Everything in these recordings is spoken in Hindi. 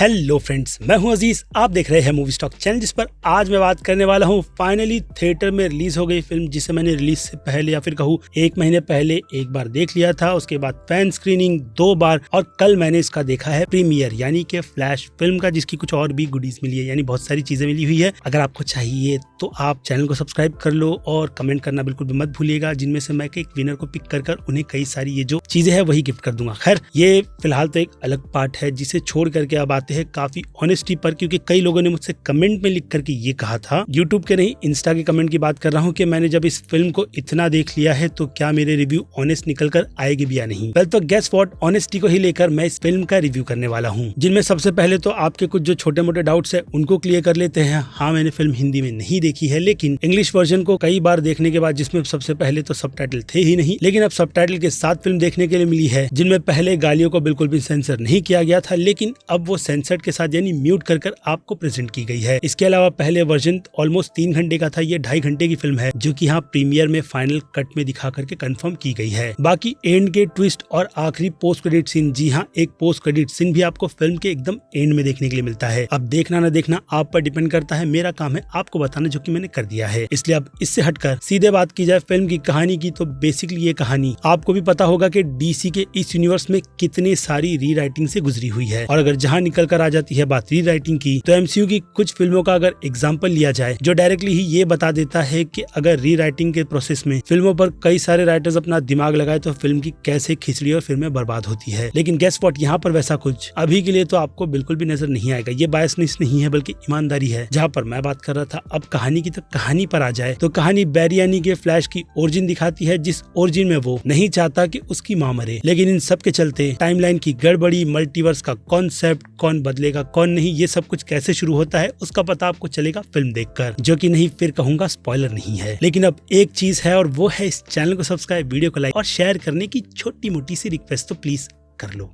हेलो फ्रेंड्स, मैं हूं अजीज। आप देख रहे हैं मूवी स्टॉक चैनल, जिस पर आज मैं बात करने वाला हूं फाइनली थिएटर में रिलीज हो गई फिल्म, जिसे मैंने रिलीज से पहले या फिर कहूं 1 महीने पहले एक बार देख लिया था, उसके बाद फैन स्क्रीनिंग 2 बार और कल मैंने इसका देखा है प्रीमियर यानी कि फ्लैश फिल्म का, जिसकी कुछ और भी गुडीज मिली है, यानी बहुत सारी चीजें मिली हुई है। अगर आपको चाहिए तो आप चैनल को सब्सक्राइब कर लो और कमेंट करना बिल्कुल भी मत भूलिएगा, जिनमें से मैं एक विनर को पिक कर उन्हें कई सारी ये जो चीजें है वही गिफ्ट कर दूंगा। खैर, ये फिलहाल तो एक अलग पार्ट है जिसे छोड़ करके अब आते हैं काफी ऑनेस्टी पर, क्योंकि कई लोगों ने मुझसे कमेंट में लिख करके ये कहा था, यूट्यूब के नहीं इंस्टा के कमेंट की बात कर रहा हूँ, कि मैंने जब इस फिल्म को इतना देख लिया है तो क्या मेरे रिव्यू ऑनेस्ट निकल कर आएगी भी या नहीं। वेल, तो गेस व्हाट, ऑनेस्टी को ही लेकर मैं इस फिल्म का रिव्यू करने वाला हूँ, जिनमें सबसे पहले तो आपके कुछ जो छोटे मोटे डाउट्स है उनको क्लियर कर लेते हैं। हाँ, मैंने फिल्म हिंदी में नहीं देखी है, लेकिन इंग्लिश वर्जन को कई बार देखने के बाद, जिसमें सबसे पहले तो सबटाइटल थे ही नहीं, लेकिन अब सबटाइटल के साथ फिल्म देखने के लिए मिली है, जिनमें पहले गालियों को बिल्कुल भी सेंसर नहीं किया गया था, लेकिन अब वो सेंसर्ड के साथ यानी म्यूट कर आपको प्रेजेंट की गई है। इसके अलावा पहले वर्जन ऑलमोस्ट 3 घंटे का था, ये 2.5 घंटे की फिल्म है, जो कि यहाँ प्रीमियर में फाइनल कट में दिखा करके कंफर्म की गई है। बाकी एंड के ट्विस्ट और आखिरी पोस्ट क्रेडिट सीन, जी हाँ, एक पोस्ट क्रेडिट सीन भी आपको फिल्म के एकदम एंड में देखने के लिए मिलता है। अब देखना ना देखना आप पर डिपेंड करता है, मेरा काम है आपको बताना, जो कि मैंने कर दिया है। इसलिए अब इससे हटकर सीधे बात की जाए फिल्म की कहानी की, तो बेसिकली ये कहानी आपको भी पता होगा कि डीसी के इस यूनिवर्स में कितनी सारी री राइटिंग से गुजरी हुई है, और अगर जहाँ निकल कर आ जाती है बात री राइटिंग की, तो एमसीयू की कुछ फिल्मों का अगर एग्जांपल लिया जाए, जो डायरेक्टली ही ये बता देता है कि अगर री राइटिंग के प्रोसेस में फिल्मों पर कई सारे राइटर्स अपना दिमाग लगाए तो फिल्म की कैसे खिचड़ी और फिल्में बर्बाद होती है। लेकिन गेस व्हाट, यहाँ पर वैसा कुछ अभी के लिए तो आपको बिल्कुल भी नजर नहीं आएगा। ये बायसनेस नहीं है, बल्कि ईमानदारी है। जहाँ पर मैं बात कर रहा था अब कहानी की, तो कहानी पर आ जाए तो कहानी बैरी यानी के फ्लैश की ओरिजिन दिखाती है, जिस ओरिजिन में वो नहीं चाहता कि उसकी मां मरे, लेकिन इन सब के चलते टाइमलाइन की गड़बड़ी, मल्टीवर्स का कॉन्सेप्ट, कौन बदलेगा कौन नहीं, ये सब कुछ कैसे शुरू होता है उसका पता आपको चलेगा फिल्म देखकर, जो कि नहीं फिर कहूंगा स्पॉइलर नहीं है। लेकिन अब एक चीज है, और वो है इस चैनल को सब्सक्राइब, वीडियो को लाइक और शेयर करने की छोटी मोटी सी रिक्वेस्ट तो प्लीज कर लो।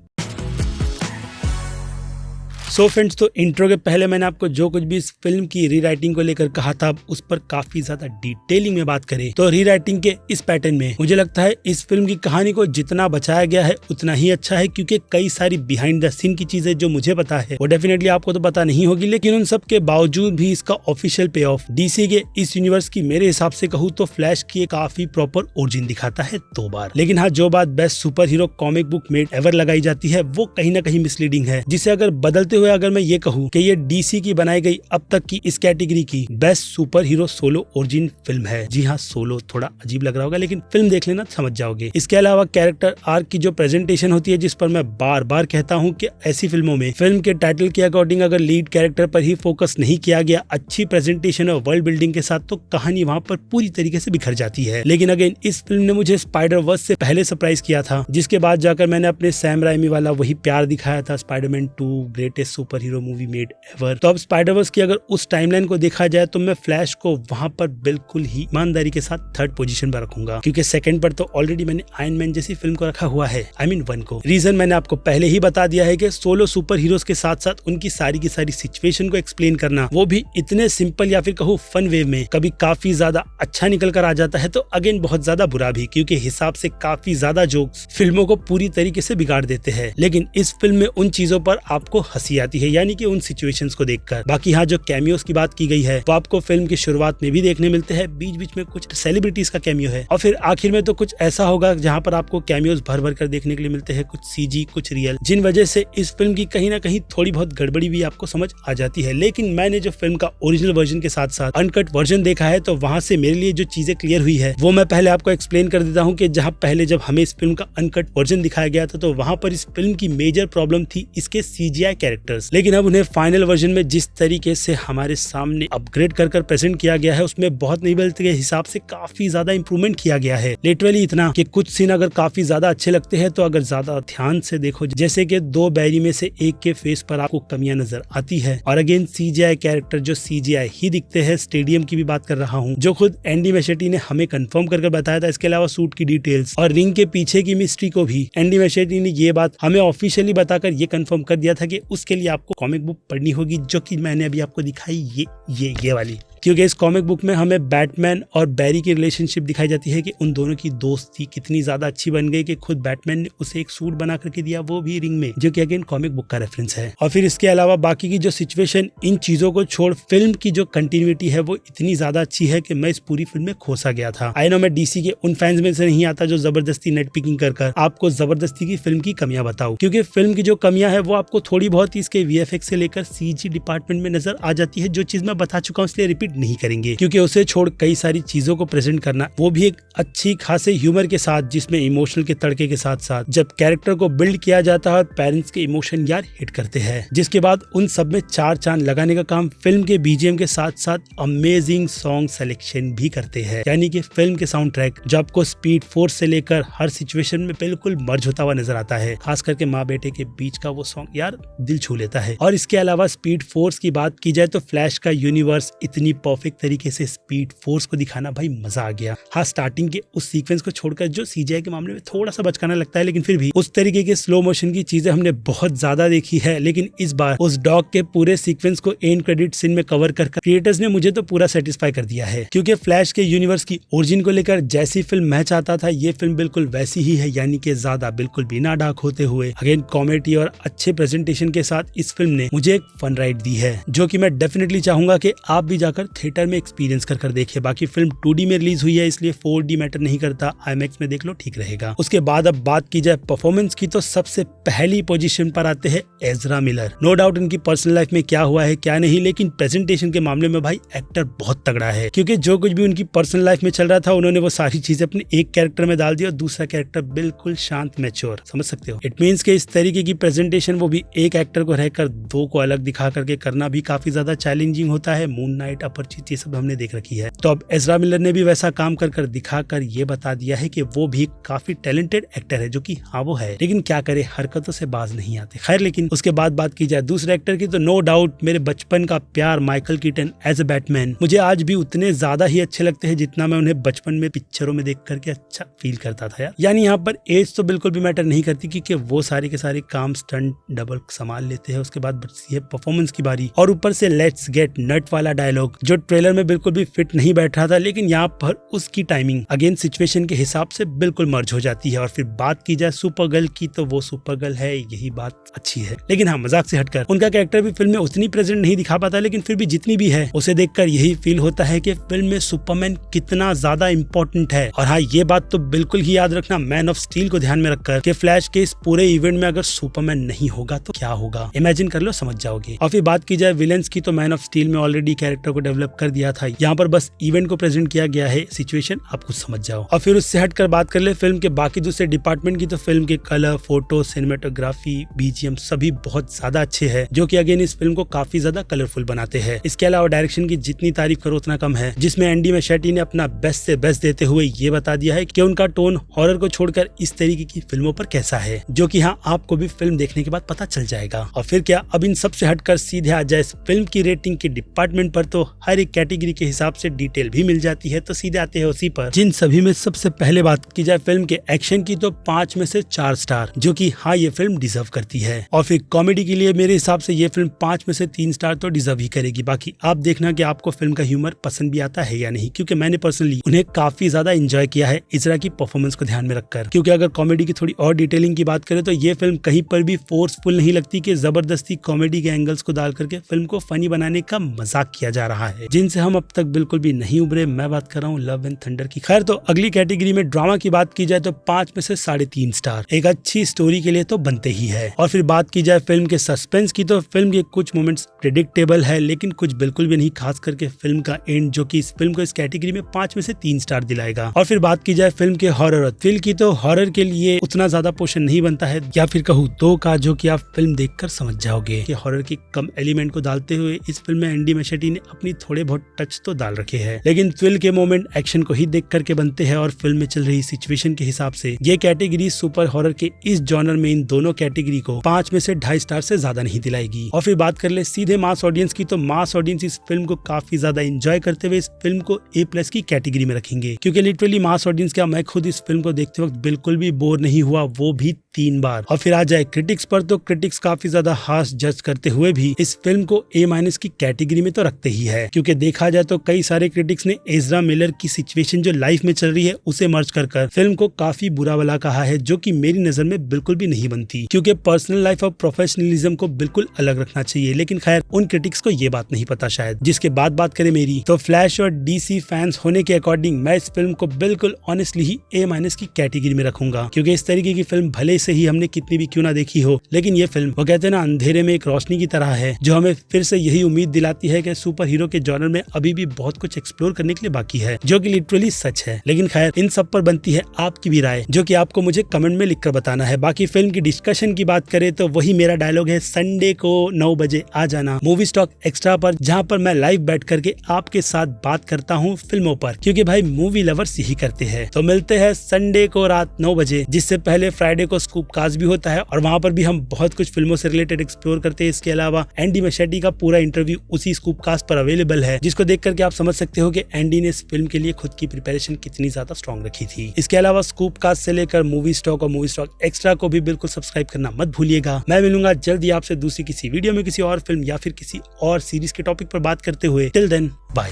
सो फ्रेंड्स, तो इंट्रो के पहले मैंने आपको जो कुछ भी इस फिल्म की रीराइटिंग को लेकर कहा था, उस पर काफी ज्यादा डिटेलिंग में बात करें तो रीराइटिंग के इस पैटर्न में मुझे लगता है इस फिल्म की कहानी को जितना बचाया गया है उतना ही अच्छा है, क्योंकि कई सारी बिहाइंड द सीन की चीजें जो मुझे पता है वो डेफिनेटली आपको तो पता नहीं होगी, लेकिन उन सब के बावजूद भी इसका ऑफिशियल पे ऑफ डीसी के इस यूनिवर्स की मेरे हिसाब से कहूँ तो फ्लैश की एक काफी प्रॉपर ओरिजिन दिखाता है 2 बार। लेकिन हाँ, जो बात best super hero comic book made ever लगाई जाती है वो कहीं ना कहीं मिसलीडिंग है, जिसे अगर बदलते हुए अगर मैं ये कहूँ कि ये डीसी की बनाई गई अब तक की इस कैटेगरी की best super hero solo origin film है। जी हाँ, सोलो थोड़ा अजीब लग रहा होगा, लेकिन फिल्म देख लेना समझ जाओगे। इसके अलावा कैरेक्टर आर्क की जो प्रेजेंटेशन होती है, जिस पर मैं बार बार कहता हूँ कि ऐसी फिल्मों में फिल्म के टाइटल के अकॉर्डिंग अगर लीड कैरेक्टर पर ही फोकस नहीं किया गया अच्छी प्रेजेंटेशन और वर्ल्ड बिल्डिंग के साथ, तो कहानी वहाँ पर पूरी तरीके से बिखर जाती है। लेकिन अगेन इस फिल्म ने मुझे स्पाइडर वर्स से पहले सरप्राइज किया था, जिसके बाद जाकर मैंने अपने सैम राइमी वाला वही प्यार दिखाया था, Spiderman 2 greatest super hero movie made ever. तो अब स्पाइडरवर्स की अगर उस टाइमलाइन को देखा जाए तो मैं फ्लैश को वहां पर बिल्कुल ही ईमानदारी के साथ 3rd पोजीशन पर रखूंगा, क्योंकि 2nd पर तो ऑलरेडी मैंने आयरन मैन जैसी फिल्म को रखा हुआ है, I mean 1 को। रीजन मैंने आपको पहले ही बता दिया है कि सोलो सुपर हीरोज के साथ साथ उनकी सारी की सारी सिचुएशन को एक्सप्लेन करना, वो भी इतने सिंपल या फिर कहूँ फन वे में, कभी काफी ज्यादा अच्छा निकल कर आ जाता है, तो अगेन बहुत ज्यादा बुरा भी, क्योंकि हिसाब से काफी ज्यादा जोक्स फिल्मों को पूरी तरीके से बिगाड़ देते हैं। लेकिन इस फिल्म में उन चीजों पर आपको हंसी आती है, यानी कि उन सिचुएशंस को देखकर। बाकी यहाँ जो कैमियोस की बात की गई है वो आपको फिल्म की शुरुआत में भी देखने मिलते हैं, बीच बीच में कुछ सेलिब्रिटीज का कैमियो है, और फिर आखिर में तो कुछ ऐसा होगा जहाँ पर आपको कैमियोस भर भर कर देखने के लिए मिलते हैं, कुछ सीजी कुछ रियल, जिन वजह से इस फिल्म की कहीं ना कहीं थोड़ी बहुत गड़बड़ी भी आपको समझ आ जाती है। लेकिन मैंने जो फिल्म का ओरिजिनल वर्जन के साथ साथ अनकट वर्जन देखा है, तो वहाँ से मेरे लिए जो चीजें क्लियर हुई है वो मैं पहले आपको एक्सप्लेन कर देता हूँ, कि जहाँ पहले जब हमें इस फिल्म का अनकट वर्जन दिखाया गया था, तो वहाँ पर इस फिल्म की मेजर प्रॉब्लम थी इसके सीजीआई कैरेक्टर्स, लेकिन अब उन्हें फाइनल वर्जन में जिस तरीके से हमारे सामने अपग्रेड कर प्रेजेंट किया गया है, उसमें बहुत नहीं बल्कि के हिसाब से काफी ज्यादा इंप्रूवमेंट किया गया है। लिटरली इतना कि कुछ सीन अगर काफी ज्यादा अच्छे लगते हैं, तो अगर ज्यादा ध्यान से देखो, जैसे कि 2 बैरी में से एक के फेस पर आपको कमियां नजर आती है, और अगेन सीजीआई कैरेक्टर जो सीजीआई ही दिखते हैं। स्टेडियम की भी बात कर रहा हूँ, जो खुद एंडी मैशेटी ने हमें कंफर्म करके बताया था। इसके अलावा सूट की डिटेल्स और रिंग के पीछे की मिस्ट्री को भी एंडी मैशेटी ने ये बात हमें ऑफिशियली बताकर ये कंफर्म कर दिया था कि उसके उसके लिए आपको कॉमिक बुक पढ़नी होगी, जो कि मैंने अभी आपको दिखाई, ये वाली। क्योंकि इस कॉमिक बुक में हमें बैटमैन और बैरी की रिलेशनशिप दिखाई जाती है कि उन दोनों की दोस्ती कितनी ज्यादा अच्छी बन गई कि खुद बैटमैन ने उसे एक सूट बना करके दिया, वो भी रिंग में, जो कि अगेन कॉमिक बुक का रेफरेंस है। और फिर इसके अलावा बाकी की जो सिचुएशन, इन चीजों को छोड़ फिल्म की जो कंटिन्यूटी है वो इतनी ज्यादा अच्छी है कि मैं इस पूरी फिल्म में खोसा गया था। आई नो मैं डीसी के उन फैंस में से नहीं आता जो जबरदस्ती नेट पिकिंग कर आपको जबरदस्ती की फिल्म की कमियां बताऊं, क्योंकि फिल्म की जो कमियां है वो आपको थोड़ी बहुत इसके वीएफएक्स से लेकर सीजी डिपार्टमेंट में नजर आ जाती है, जो चीज मैं बता चुका हूं इसलिए रिपीट नहीं करेंगे। क्योंकि उसे छोड़ कई सारी चीजों को प्रेजेंट करना, वो भी एक अच्छी खासे ह्यूमर के साथ, जिसमें इमोशनल के तड़के के साथ साथ जब कैरेक्टर को बिल्ड किया जाता है और पेरेंट्स के इमोशन यार हिट करते हैं, जिसके बाद उन सब में चार चांद लगाने का काम फिल्म के बीजीएम के साथ साथ अमेजिंग सॉन्ग सिलेक्शन भी करते हैं। यानी कि फिल्म के साउंड ट्रैक जो आपको स्पीड फोर्स से लेकर हर सिचुएशन में बिल्कुल मर्ज होता हुआ नजर आता है, खास करके माँ बेटे के बीच का वो सॉन्ग यार दिल छू लेता है। और इसके अलावा स्पीड फोर्स की बात की जाए तो फ्लैश का यूनिवर्स इतनी परफेक्ट तरीके से स्पीड फोर्स को दिखाना, भाई मजा आ गया। हाँ, स्टार्टिंग के उस सीक्वेंस को छोड़कर जो सीजीआई के मामले में थोड़ा सा बचकाना लगता है, लेकिन फिर भी उस तरीके के स्लो मोशन की चीजें हमने बहुत ज्यादा देखी है। लेकिन इस बार उस डॉग के पूरे सीक्वेंस को एंड क्रेडिट सीन में कवर कर क्रिएटर्स ने मुझे तो पूरा सेटिस्फाई कर दिया है, क्योंकि फ्लैश के यूनिवर्स की ओरिजिन को लेकर जैसी फिल्म मैं चाहता था, ये फिल्म बिल्कुल वैसी ही है। यानी कि ज्यादा बिल्कुल बिना डार्क होते हुए अगेन कॉमेडी और अच्छे प्रेजेंटेशन के साथ इस फिल्म ने मुझे एक फन राइड दी है, जो कि मैं डेफिनेटली चाहूंगा कि आप भी जाकर थिएटर में एक्सपीरियंस कर देखिए। बाकी फिल्म 2D में रिलीज हुई है, इसलिए 4D मैटर नहीं करता, IMAX में देख लो ठीक रहेगा। उसके बाद अब बात की जाए परफॉर्मेंस की, तो सबसे पहली पोजीशन पर आते हैं एज़रा मिलर। नो डाउट इनकी पर्सनल लाइफ में क्या हुआ है क्या नहीं, लेकिन प्रेजेंटेशन के मामले में भाई एक्टर बहुत तगड़ा है, क्योंकि जो कुछ भी उनकी पर्सनल लाइफ में चल रहा था उन्होंने वो सारी चीजें अपने एक कैरेक्टर में डाल दी और दूसरा कैरेक्टर बिल्कुल शांत मैच्योर, समझ सकते हो। इट मीन्स के इस तरीके की प्रेजेंटेशन वो भी एक एक्टर को रहकर दो को अलग दिखा करके करना भी काफी ज्यादा चैलेंजिंग होता है। मून नाइट, अपरचित, ये सब हमने देख रखी है। तो अब एज़रा मिलर ने भी वैसा काम कर दिखाकर ये बता दिया है कि वो भी काफी टैलेंटेड एक्टर है, जो कि हाँ वो है, लेकिन क्या करे, हरकतों से बाज नहीं आते। खैर, लेकिन उसके बाद बात की जाए दूसरे एक्टर की, तो नो डाउट मेरे बचपन का प्यार Michael Keaton as a Batman मुझे आज भी उतने ज्यादा ही अच्छे लगते हैं जितना मैं उन्हें बचपन में पिक्चरों में देख करके अच्छा फील करता था यार। यानी यहाँ पर एज तो बिल्कुल भी मैटर नहीं करती, क्योंकि वो सारे के सारे काम स्टंट डबल संभाल लेते हैं। उसके बाद बचती है परफॉर्मेंस की बारी, और ऊपर से लेट्स गेट नट वाला डायलॉग जो ट्रेलर में बिल्कुल भी फिट नहीं बैठ रहा था, लेकिन यहाँ पर उसकी टाइमिंग अगेन सिचुएशन के हिसाब से बिल्कुल मर्ज हो जाती है। और फिर बात की जाए सुपर गर्ल की, तो वो सुपर गर्ल है, यही बात अच्छी है। लेकिन हाँ, मजाक से हटकर उनका कैरेक्टर भी फिल्म में उतनी प्रेजेंट नहीं दिखा पाता, लेकिन फिर भी जितनी भी है उसे देखकर यही फील होता है कि फिल्म में सुपरमैन कितना ज्यादा इंपॉर्टेंट है। और हाँ, ये बात तो बिल्कुल ही याद रखना, मैन ऑफ स्टील को ध्यान में रखकर कि फ्लैश के इस पूरे इवेंट में अगर सुपरमैन नहीं होगा तो क्या होगा, इमेजिन कर लो, समझ जाओगे। और फिर बात की जाए विलेंस की, तो मैन ऑफ स्टील में ऑलरेडी कैरेक्टर को डेवलप कर दिया था, यहाँ पर बस इवेंट को प्रेजेंट किया गया है, सिचुएशन आप कुछ समझ जाओ। और फिर उससे हटकर बात कर ले फिल्म के बाकी दूसरे डिपार्टमेंट की, तो फिल्म के कलर, फोटो, सिनेमेटोग्राफी, बीजीएम सभी बहुत ज्यादा अच्छे हैं, जो कि अगेन इस फिल्म को काफी ज्यादा कलरफुल बनाते हैं। इसके अलावा डायरेक्शन की जितनी तारीफ करो उतना कम है, जिसमें एंडी मैशेटी ने अपना बेस्ट से बेस्ट देते हुए ये बता दिया है कि उनका टोन हॉरर को छोड़कर इस तरीके की फिल्मों पर कैसा है, जो कि हाँ आपको भी फिल्म देखने के बाद पता चल जाएगा। और फिर क्या, अब इन सब से हटकर सीधे आ जाए फिल्म की रेटिंग के डिपार्टमेंट पर, तो हर एक कैटेगरी के हिसाब से डिटेल भी मिल जाती है। तो सीधे आते हैं उसी पर, जिन सभी में सबसे पहले बात की जाए फिल्म के एक्शन की, तो 5 में से 4 स्टार, जो कि हाँ ये फिल्म डिजर्व करती है। और फिर कॉमेडी के लिए मेरे हिसाब से ये फिल्म 5 में से 3 स्टार तो डिजर्व ही करेगी। बाकी आप देखना कि आपको फिल्म का ह्यूमर पसंद भी आता है या नहीं, क्योंकि मैंने पर्सनली उन्हें काफी ज्यादा एंजॉय किया है इज़रा की परफॉर्मेंस को ध्यान में रखकर। क्योंकि अगर कॉमेडी की थोड़ी और डिटेलिंग की बात करें तो ये फिल्म कहीं पर भी फोर्सफुल नहीं लगती कि जबरदस्ती कॉमेडी के एंगल्स को डाल करके फिल्म को फनी बनाने का मजाक किया जा रहा है, जिनसे हम अब तक बिल्कुल भी नहीं उभरे। मैं बात कर रहा हूँ लव एंड थंडर की। खैर, तो अगली कैटेगरी में ड्रामा की बात की जाए तो 5 में से 3.5 स्टार एक अच्छी स्टोरी के लिए तो बनते ही है। और फिर बात की जाए फिल्म के सस्पेंस की, तो फिल्म के कुछ मोमेंट्स प्रेडिक्टेबल है, लेकिन कुछ बिल्कुल भी नहीं, खास करके फिल्म का एंड, जो कि इस फिल्म को इस कैटेगरी में 5 में से 3 स्टार दिलाएगा। और फिर बात की जाए फिल्म के हॉरर और थ्रिल की, तो हॉरर के लिए उतना ज्यादा पोर्शन नहीं बनता है, या फिर कहूँ 2 का, जो कि आप फिल्म देखकर समझ जाओगे कि हॉरर की कम एलिमेंट को डालते हुए इस फिल्म में एंडी मैशेटी ने अपनी थोड़े बहुत टच तो डाल रखे हैं। लेकिन थ्रिल के मोमेंट एक्शन को ही देख करके बनते हैं, और फिल्म में चल रही सिचुएशन के हिसाब से ये कैटेगरी सुपर हॉरर के इस जॉनर में इन दोनों कैटेगरी को 5 में से 2.5 स्टार से ज्यादा नहीं दिलाएगी। और फिर बात कर ले सीधे मास ऑडियंस की, तो मास ऑडियंस इस फिल्म को काफी ज्यादा एंजॉय करते हुए इस फिल्म को A+ की कैटेगरी में रखेंगे, क्योंकि लिटरली मास ऑडियंस क्या, मैं खुद इस फिल्म को देखते वक्त बिल्कुल भी बोर नहीं हुआ, वो भी 3 बार। और फिर आ जाए क्रिटिक्स पर, तो क्रिटिक्स काफी ज्यादा हार्श जज करते हुए भी इस फिल्म को A- की कैटेगरी में तो रखते ही है, क्योंकि देखा जाए तो कई सारे क्रिटिक्स ने एजरा मिलर की सिचुएशन जो लाइफ में चल रही है उसे मर्ज कर फिल्म को काफी बुरा भला कहा है, जो कि मेरी नजर में बिल्कुल भी नहीं बनती, क्योंकि पर्सनल लाइफ और प्रोफेशनलिज्म को बिल्कुल अलग रखना चाहिए। लेकिन खैर उन क्रिटिक्स को ये बात नहीं पता शायद। जिसके बाद बात करें मेरी, तो फ्लैश और DC फैंस होने के अकॉर्डिंग मैं इस फिल्म को बिल्कुल ऑनेस्टली ही A- की कैटेगरी में रखूंगा, क्योंकि इस तरीके की फिल्म भले से ही हमने कितनी भी क्यों ना देखी हो, लेकिन ये फिल्म वो कहते हैं ना अंधेरे में एक रोशनी की तरह है, जो हमें फिर से यही उम्मीद दिलाती है कि सुपर हीरो के जॉनर में अभी भी बहुत कुछ एक्सप्लोर करने के लिए बाकी है, जो कि लिटरली सच है। लेकिन खैर इन सब पर बनती है आपकी भी राय, जो कि आपको मुझे कमेंट में लिखकर बताना है। बाकी फिल्म की डिस्कशन की बात करें तो वही मेरा डायलॉग है, संडे को 9 बजे आ जाना मूवी स्टॉक एक्स्ट्रा पर, जहां पर मैं लाइव बैठ करके आपके साथ बात करता हूं फिल्मों पर, क्योंकि भाई मूवी लवर्स यही करते हैं। तो मिलते हैं संडे को रात 9 बजे, जिससे पहले फ्राइडे को स्कूप कास्ट भी होता है और वहां पर भी हम बहुत कुछ फिल्मों से रिलेटेड एक्सप्लोर करते हैं। इसके अलावा एंडी मशेटी का पूरा इंटरव्यू उसी स्कूप कास्ट पर अवेलेबल है, जिसको देख करके आप समझ सकते हो कि एंडी ने इस फिल्म के लिए खुद की प्रिपरेशन कितनी ज्यादा स्ट्रॉन्ग रखी थी। इसके अलावा स्कूप कास्ट से लेकर मूवी स्टॉक और मूवी स्टॉक एक्स्ट्रा को भी बिल्कुल सब्सक्राइब करना मत भूलिएगा। मैं मिलूंगा जल्दी आपसे दूसरी किसी वीडियो में किसी और फिल्म या फिर किसी और सीरीज के टॉपिक पर बात करते हुए। Till then bye.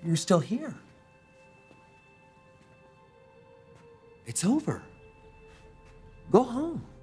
You're still here. It's over. Go home.